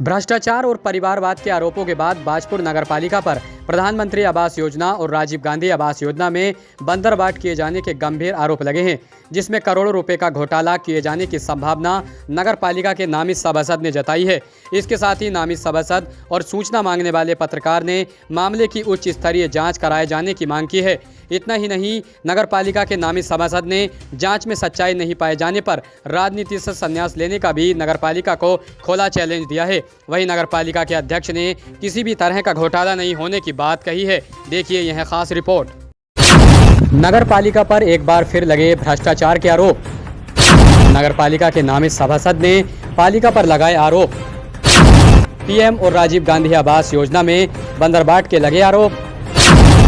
भ्रष्टाचार और परिवारवाद के आरोपों के बाद बाजपुर नगरपालिका पर प्रधानमंत्री आवास योजना और राजीव गांधी आवास योजना में बंदरबाट किए जाने के गंभीर आरोप लगे हैं, जिसमें करोड़ों रुपए का घोटाला किए जाने की संभावना नगरपालिका के नामित सभासद ने जताई है। इसके साथ ही नामित सभासद और सूचना मांगने वाले पत्रकार ने मामले की उच्च स्तरीय जाँच कराए जाने की मांग की है। इतना ही नहीं, नगरपालिका के नामित सभासद ने जांच में सच्चाई नहीं पाए जाने पर राजनीति से संन्यास लेने का भी नगरपालिका को खोला चैलेंज दिया है। वहीं नगरपालिका के अध्यक्ष ने किसी भी तरह का घोटाला नहीं होने की बात कही है। देखिए यह खास रिपोर्ट। नगरपालिका पर एक बार फिर लगे भ्रष्टाचार के आरोप। नगरपालिका के नामित सभासद ने पालिका पर लगाए आरोप। पीएम और राजीव गांधी आवास योजना में बंदरबाट के लगे आरोप।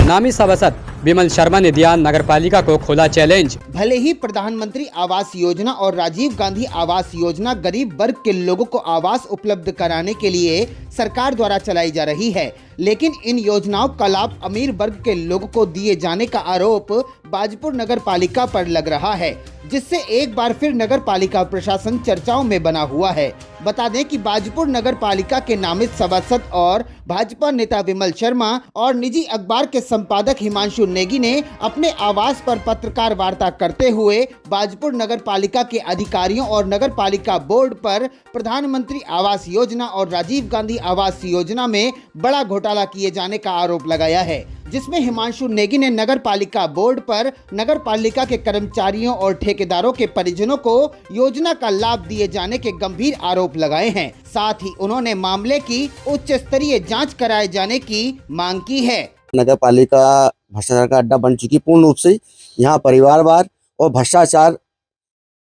नामित सभासद विमल शर्मा ने दिया नगरपालिका को खोला चैलेंज। भले ही प्रधानमंत्री आवास योजना और राजीव गांधी आवास योजना गरीब वर्ग के लोगों को आवास उपलब्ध कराने के लिए सरकार द्वारा चलाई जा रही है, लेकिन इन योजनाओं का लाभ अमीर वर्ग के लोगों को दिए जाने का आरोप बाजपुर नगर पालिका पर लग रहा है, जिससे एक बार फिर नगर पालिका प्रशासन चर्चाओं में बना हुआ है। बता दें कि बाजपुर नगर पालिका के नामित सभासद और भाजपा नेता विमल शर्मा और निजी अखबार के संपादक हिमांशु नेगी ने अपने आवास पर पत्रकार वार्ता करते हुए बाजपुर नगर पालिका के अधिकारियों और नगर पालिका बोर्ड पर प्रधानमंत्री आवास योजना और राजीव गांधी आवास योजना में बड़ा घोटाला किए जाने का आरोप लगाया है, जिसमें हिमांशु नेगी ने नगर पालिका बोर्ड पर नगर पालिका के कर्मचारियों और ठेकेदारों के परिजनों को योजना का लाभ दिए जाने के गंभीर आरोप लगाए हैं। साथ ही उन्होंने मामले की उच्च स्तरीय जांच कराए जाने की मांग की है। नगर पालिका भ्रष्टाचार का अड्डा बन चुकी पूर्ण रूप से। यहाँ परिवारवाद और भ्रष्टाचार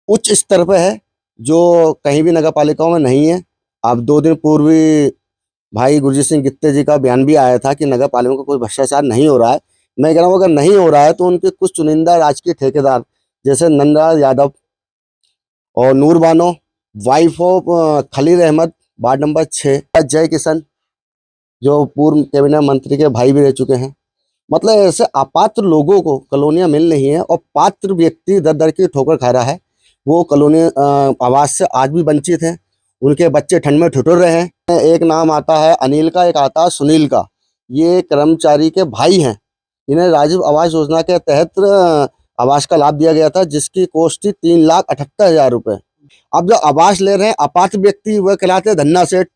उच्च स्तर पर है, जो कहीं भी नगर पालिकाओं में नहीं है। अब 2 दिन पूर्व भाई गुरजीत सिंह गित्ते जी का बयान भी आया था कि नगर पालिका में कोई भ्रष्टाचार नहीं हो रहा है। मैं कह रहा हूँ अगर नहीं हो रहा है तो उनके कुछ चुनिंदा राजकीय ठेकेदार जैसे नंदराज यादव और Noor Bano, wife of Khalil Ahmed, ward number 6, Jai Kishan जो पूर्व कैबिनेट मंत्री के भाई भी रह चुके हैं, मतलब ऐसे अपात्र लोगों को कॉलोनियाँ मिल रही हैं और पात्र व्यक्ति दर दर की ठोकर खा रहा है। वो कॉलोनी आवास से आज भी वंचित हैं, उनके बच्चे ठंड में ठिठुर रहे हैं। एक नाम आता है अनिल का, एक आता है सुनील का। ये कर्मचारी के भाई हैं। इन्हें राजीव आवास योजना के तहत आवास का लाभ दिया गया था, जिसकी कॉस्ट थी 3,78,000 रुपये। अब जो आवास ले रहे हैं अपात्र व्यक्ति, वह कहलाते हैं धन्ना सेठ,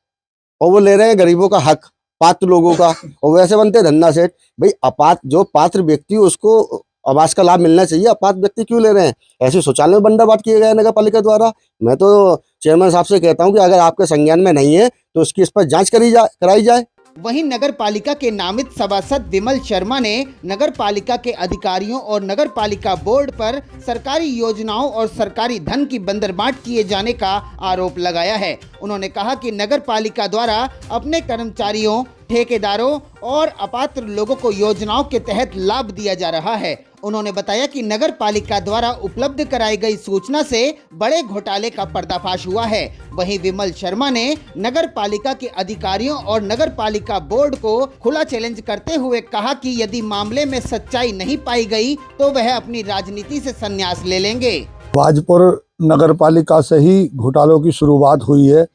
और वो ले रहे हैं गरीबों का हक, पात्र लोगों का, और वैसे बनते हैं धन्ना सेठ। भाई जो पात्र व्यक्ति उसको आवास का लाभ मिलना चाहिए, अपात्र व्यक्ति क्यों ले रहे हैं? ऐसे शौचालय में बंदरबाट किए गए नगर पालिका द्वारा। मैं तो चेयरमैन साहब से कहता हूं कि अगर आपके संज्ञान में नहीं है तो इसकी इस पर जांच कराई जाए। वहीं नगर पालिका के नामित सभासद विमल शर्मा ने नगर पालिका के अधिकारियों और नगर पालिका बोर्ड पर सरकारी योजनाओं और सरकारी धन की बंदरबाट किए जाने का आरोप लगाया है। उन्होंने कहा कि नगर पालिका द्वारा अपने कर्मचारियों, ठेकेदारों और अपात्र लोगों को योजनाओं के तहत लाभ दिया जा रहा है। उन्होंने बताया कि नगर पालिका द्वारा उपलब्ध कराई गई सूचना से बड़े घोटाले का पर्दाफाश हुआ है। वहीं विमल शर्मा ने नगर पालिका के अधिकारियों और नगर पालिका बोर्ड को खुला चैलेंज करते हुए कहा कि यदि मामले में सच्चाई नहीं पाई गई तो वह अपनी राजनीति से संन्यास ले लेंगे। बाजपुर नगर पालिका से ही घोटालों की शुरुआत हुई है।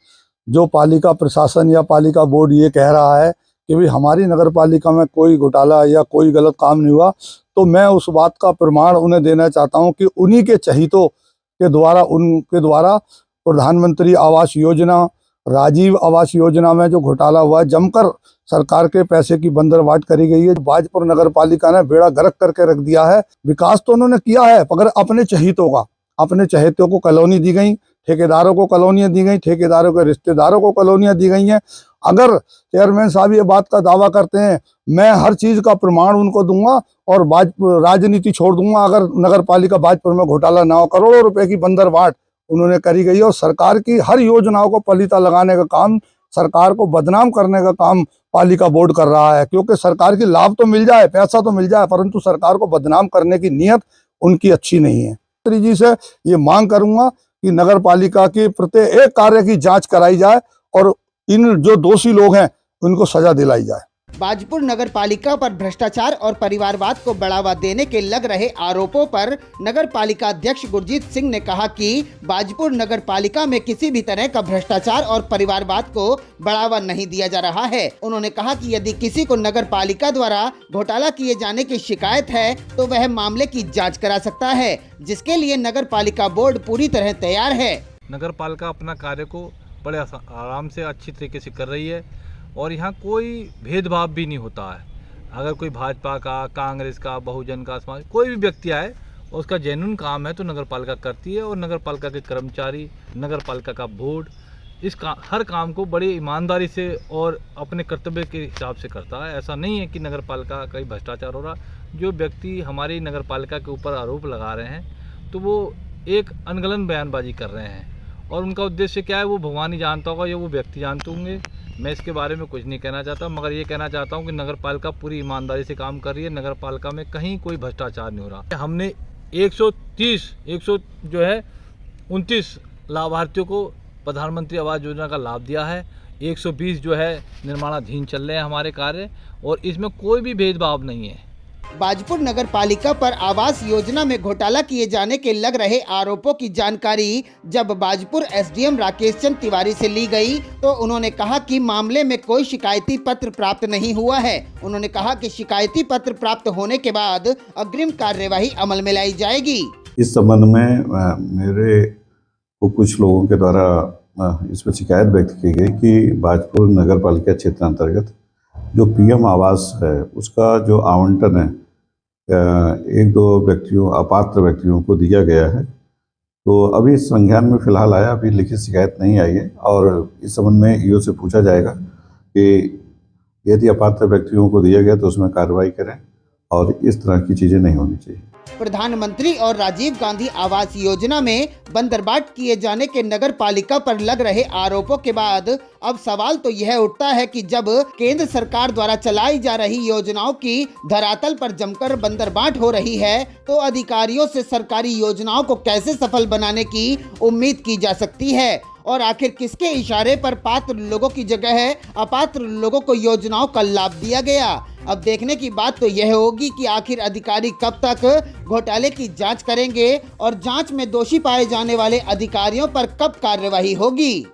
जो पालिका प्रशासन या पालिका बोर्ड ये कह रहा है कि भाई हमारी नगर पालिका में कोई घोटाला या कोई गलत काम नहीं हुआ, तो मैं उस बात का प्रमाण उन्हें देना चाहता हूं कि उन्हीं के चहितों के द्वारा, उनके द्वारा प्रधानमंत्री आवास योजना, राजीव आवास योजना में जो घोटाला हुआ है, जमकर सरकार के पैसे की बंदरबाट करी गई है। बाजपुर नगर पालिका ने बेड़ा गर्क करके रख दिया है। विकास तो उन्होंने किया है, मगर अपने चहेतों को कॉलोनी दी गई, ठेकेदारों को कॉलोनियाँ दी गई, ठेकेदारों के रिश्तेदारों को कॉलोनियाँ दी गई हैं। अगर चेयरमैन साहब ये बात का दावा करते हैं, मैं हर चीज़ का प्रमाण उनको दूंगा और राजनीति छोड़ दूंगा अगर नगर पालिका बाजपुर में घोटाला ना हो। करोड़ों रुपए की बंदरबाट उन्होंने करी गई है और सरकार की हर योजनाओं को पलीता लगाने का काम, सरकार को बदनाम करने का काम पालिका बोर्ड कर रहा है। क्योंकि सरकार की लाभ तो मिल जाए, पैसा तो मिल जाए, परंतु सरकार को बदनाम करने की नीयत उनकी अच्छी नहीं है। मंत्री जी से ये मांग करूंगा कि नगर पालिका के प्रत्येक कार्य की जांच कराई जाए और इन जो दोषी लोग हैं उनको सजा दिलाई जाए। बाजपुर नगर पालिका पर भ्रष्टाचार और परिवारवाद को बढ़ावा देने के लग रहे आरोपों पर नगर पालिका अध्यक्ष गुरजीत सिंह ने कहा कि बाजपुर नगर पालिका में किसी भी तरह का भ्रष्टाचार और परिवारवाद को बढ़ावा नहीं दिया जा रहा है। उन्होंने कहा कि यदि किसी को नगर पालिका द्वारा घोटाला किए जाने की शिकायत है तो वह मामले की जाँच करा सकता है, जिसके लिए नगर पालिका बोर्ड पूरी तरह तैयार है। नगर पालिका अपना कार्य को बड़े आराम से अच्छी तरीके से कर रही है और यहाँ कोई भेदभाव भी नहीं होता है। अगर कोई भाजपा का, कांग्रेस का, बहुजन का, समाज कोई भी व्यक्ति आए और उसका जेन्युइन काम है तो नगर पालिका करती है और नगर पालिका के कर्मचारी, नगर पालिका का बोर्ड हर काम को बड़ी ईमानदारी से और अपने कर्तव्य के हिसाब से करता है। ऐसा नहीं है कि नगर पालिका का भ्रष्टाचार हो रहा। जो व्यक्ति हमारी नगर पालिका के ऊपर आरोप लगा रहे हैं तो वो एक अनगलन बयानबाजी कर रहे हैं और उनका उद्देश्य क्या है वो भगवान ही जानता होगा या वो व्यक्ति जानते होंगे। मैं इसके बारे में कुछ नहीं कहना चाहता, मगर ये कहना चाहता हूँ कि नगर पालिका पूरी ईमानदारी से काम कर रही है। नगर पालिका में कहीं कोई भ्रष्टाचार नहीं हो रहा। हमने 129 लाभार्थियों को प्रधानमंत्री आवास योजना का लाभ दिया है। 120 जो है निर्माणाधीन चल रहे हैं हमारे कार्य और इसमें कोई भी भेदभाव नहीं है। बाजपुर नगर पालिका पर आवास योजना में घोटाला किए जाने के लग रहे आरोपों की जानकारी जब बाजपुर एसडीएम राकेश चंद तिवारी से ली गई तो उन्होंने कहा कि मामले में कोई शिकायती पत्र प्राप्त नहीं हुआ है। उन्होंने कहा कि शिकायती पत्र प्राप्त होने के बाद अग्रिम कार्यवाही अमल में लाई जाएगी। इस संबंध में मेरे को कुछ लोगों के द्वारा इस पर शिकायत व्यक्त की गई कि बाजपुर नगर पालिका क्षेत्र अंतर्गत जो पीएम आवास है उसका जो आवंटन है एक दो अपात्र व्यक्तियों को दिया गया है। तो अभी इस संज्ञान में फिलहाल आया, अभी लिखित शिकायत नहीं आई है और इस संबंध में ईओ से पूछा जाएगा कि यदि अपात्र व्यक्तियों को दिया गया तो उसमें कार्रवाई करें और इस तरह की चीज़ें नहीं होनी चाहिए। प्रधानमंत्री और राजीव गांधी आवास योजना में बंदरबाट किए जाने के नगर पालिका पर लग रहे आरोपों के बाद अब सवाल तो यह उठता है कि जब केंद्र सरकार द्वारा चलाई जा रही योजनाओं की धरातल पर जमकर बंदरबाट हो रही है तो अधिकारियों से सरकारी योजनाओं को कैसे सफल बनाने की उम्मीद की जा सकती है और आखिर किसके इशारे पर पात्र लोगों की जगह अपात्र लोगों को योजनाओं का लाभ दिया गया। अब देखने की बात तो यह होगी कि आखिर अधिकारी कब तक घोटाले की जांच करेंगे और जांच में दोषी पाए जाने वाले अधिकारियों पर कब कार्रवाई होगी।